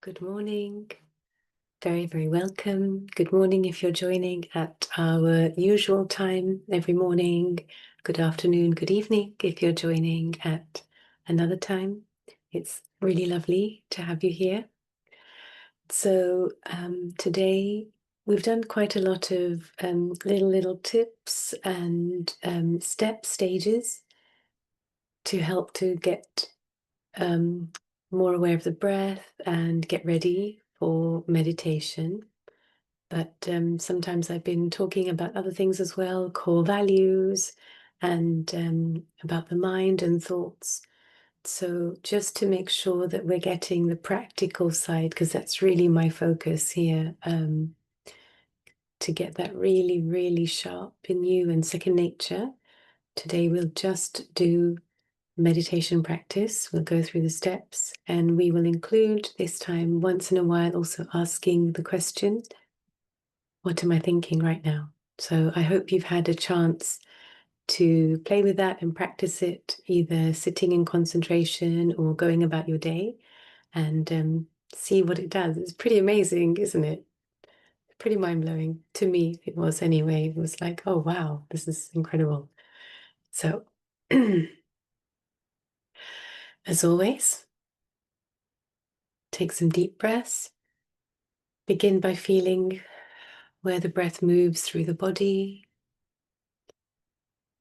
Good morning. Very, very welcome. Good morning if you're joining at our usual time every morning. Good afternoon, good evening if you're joining at another time. It's really lovely to have you here. So today we've done quite a lot of little tips and stages to help to get more aware of the breath and get ready for meditation. But sometimes I've been talking about other things as well, core values and about the mind and thoughts. So just to make sure that we're getting the practical side, because that's really my focus here, to get that really, really sharp in you and second nature. Today we'll just do meditation practice. We'll go through the steps and we will include this time once in a while also asking the question, what am I thinking right now? So I hope you've had a chance to play with that and practice it, either sitting in concentration or going about your day, and see what it does. It's pretty amazing, isn't it? Pretty mind-blowing. To me, it was anyway. It was like, oh, wow, this is incredible. So, as always, take some deep breaths. Begin by feeling where the breath moves through the body,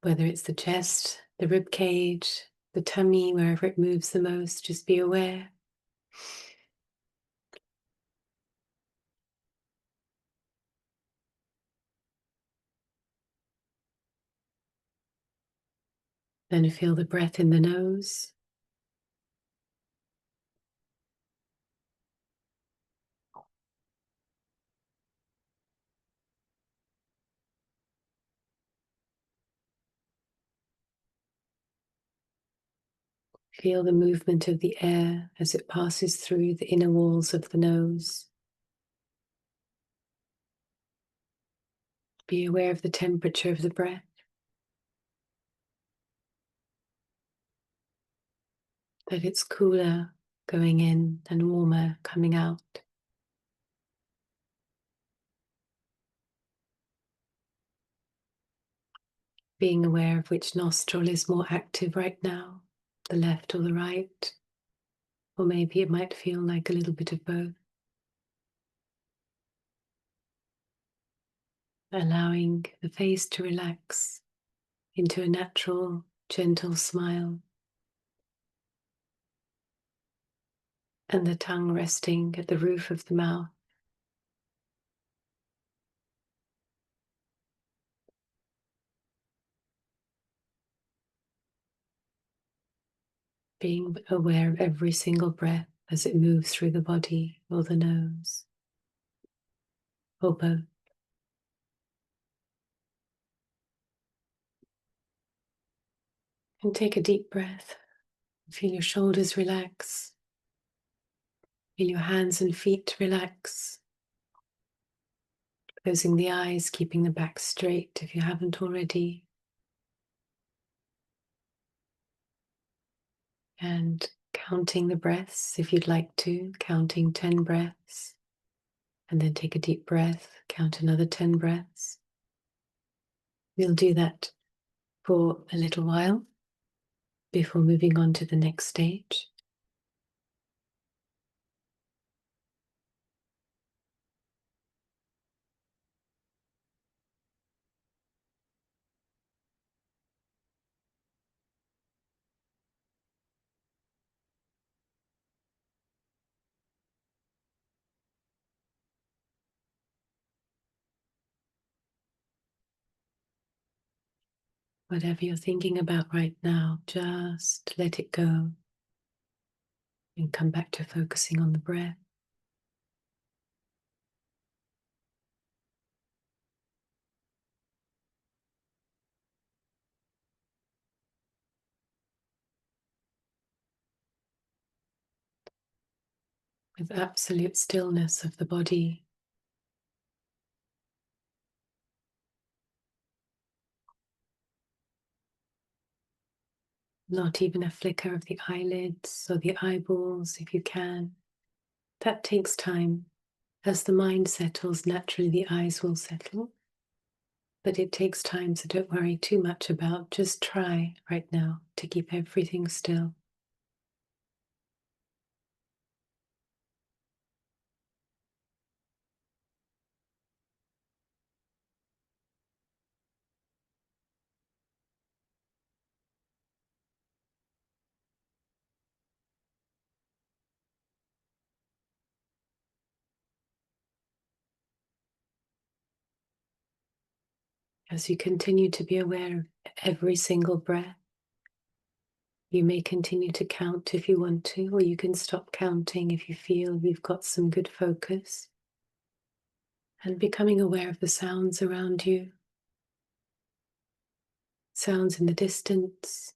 whether it's the chest, the rib cage, the tummy, wherever it moves the most, just be aware. Then feel the breath in the nose. Feel the movement of the air as it passes through the inner walls of the nose. Be aware of the temperature of the breath, that it's cooler going in and warmer coming out. Being aware of which nostril is more active right now, the left or the right, or maybe it might feel like a little bit of both. Allowing the face to relax into a natural, gentle smile, and the tongue resting at the roof of the mouth. Being aware of every single breath as it moves through the body or the nose, or both. And take a deep breath. Feel your shoulders relax. Feel your hands and feet relax. Closing the eyes, keeping the back straight if you haven't already. And counting the breaths if you'd like to, counting 10 breaths. And then take a deep breath, count another 10 breaths. We'll do that for a little while before moving on to the next stage. Whatever you're thinking about right now, just let it go and come back to focusing on the breath. With absolute stillness of the body. Not even a flicker of the eyelids or the eyeballs if you can. that takes time. As the mind settles, naturally the eyes will settle. But it takes time, so don't worry too much about. Just try right now to keep everything still. As you continue to be aware of every single breath, you may continue to count if you want to, or you can stop counting if you feel you've got some good focus. And becoming aware of the sounds around you, sounds in the distance,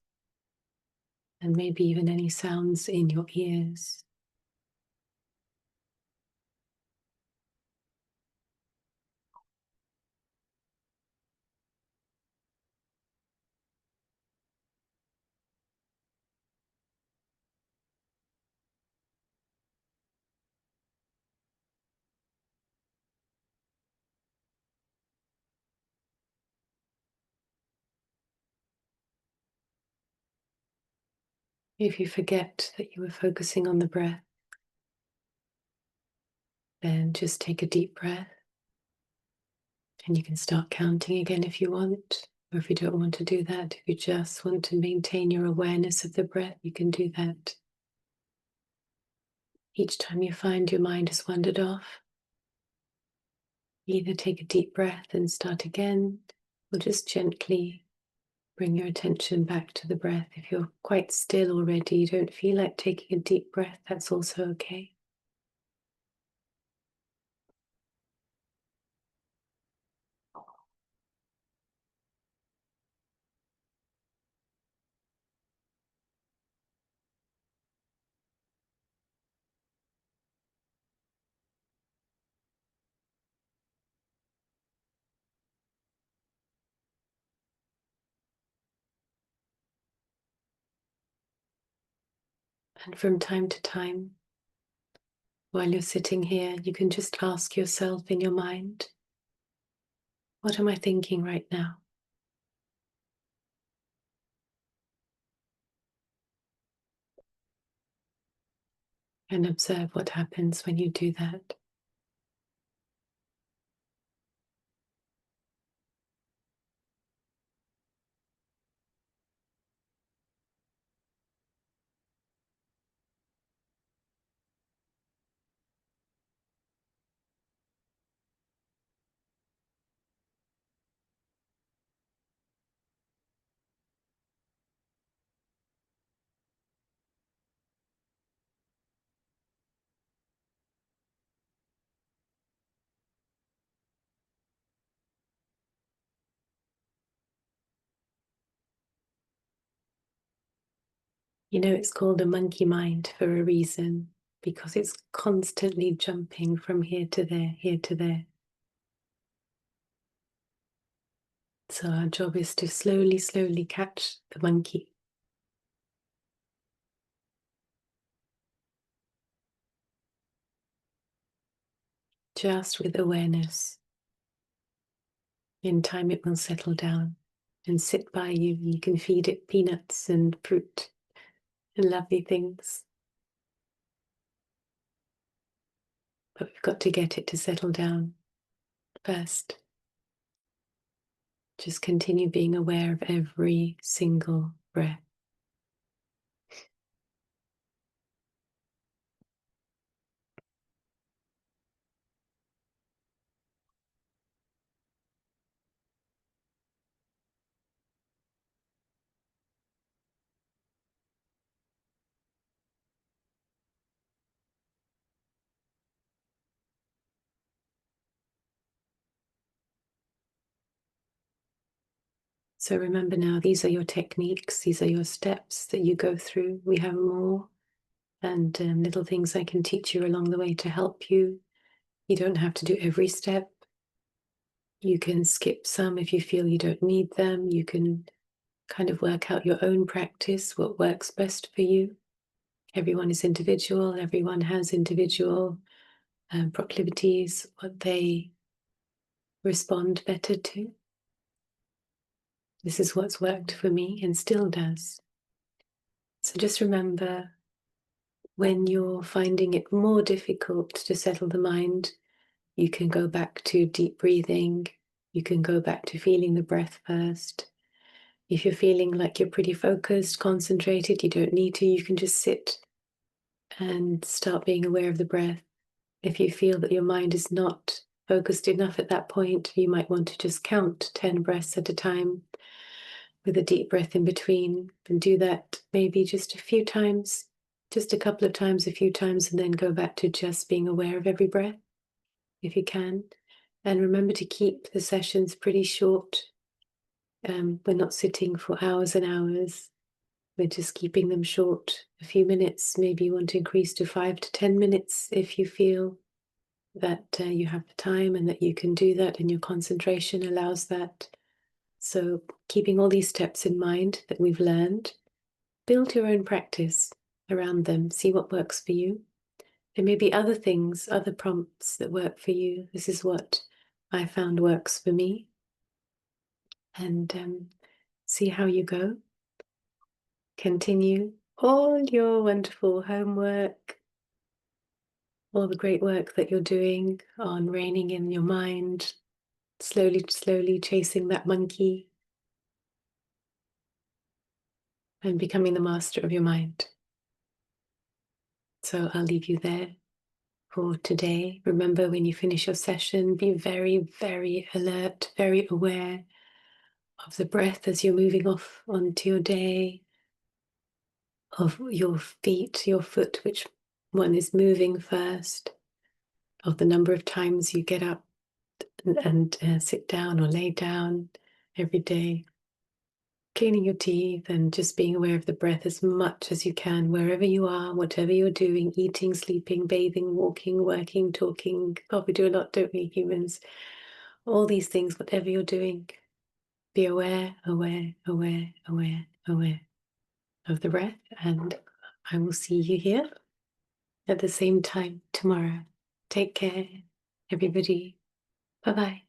and maybe even any sounds in your ears. If you forget that you were focusing on the breath, then just take a deep breath, and you can start counting again if you want, or if you don't want to do that, if you just want to maintain your awareness of the breath, you can do that. Each time you find your mind has wandered off, either take a deep breath and start again, or just gently bring your attention back to the breath. If you're quite still already, you don't feel like taking a deep breath, that's also okay. And from time to time, while you're sitting here, you can just ask yourself in your mind, what am I thinking right now? And observe what happens when you do that. You know, it's called a monkey mind for a reason, because it's constantly jumping from here to there, here to there. So our job is to slowly, slowly catch the monkey. Just with awareness. In time it will settle down and sit by you. You can feed it peanuts and fruit and lovely things. But we've got to get it to settle down first. Just continue being aware of every single breath. So remember now, these are your techniques, these are your steps that you go through. We have more and little things I can teach you along the way to help you. You don't have to do every step. You can skip some if you feel you don't need them. You can kind of work out your own practice, what works best for you. Everyone is individual, everyone has individual proclivities, what they respond better to. This is what's worked for me and still does. So just remember, when you're finding it more difficult to settle the mind, you can go back to deep breathing. You can go back to feeling the breath first. If you're feeling like you're pretty focused, concentrated, you don't need to. You can just sit and start being aware of the breath. If you feel that your mind is not focused enough at that point, you might want to just count 10 breaths at a time with a deep breath in between, and do that maybe just a few times, just a couple of times, a few times, and then go back to just being aware of every breath if you can. And remember to keep the sessions pretty short. We're not sitting for hours and hours. We're just keeping them short, a few minutes. Maybe you want to increase to 5 to 10 minutes if you feel that you have the time and that you can do that and your concentration allows that. So keeping all these steps in mind that we've learned, build your own practice around them. See what works for you. There may be other things, other prompts that work for you. This is what I found works for me. And see how you go. Continue all your wonderful homework, all the great work that you're doing on reining in your mind, slowly chasing that monkey and becoming the master of your mind. So I'll leave you there for today. Remember, when you finish your session, be very alert, very aware of the breath as you're moving off onto your day, of your feet, your foot, which one is moving first, of the number of times you get up and sit down or lay down every day, cleaning your teeth and just being aware of the breath as much as you can, wherever you are, whatever you're doing, eating, sleeping, bathing, walking, working, talking. God, we do a lot, don't we, humans? All these things, whatever you're doing, be aware of the breath. And I will see you here at the same time tomorrow. Take care, everybody. Bye-bye.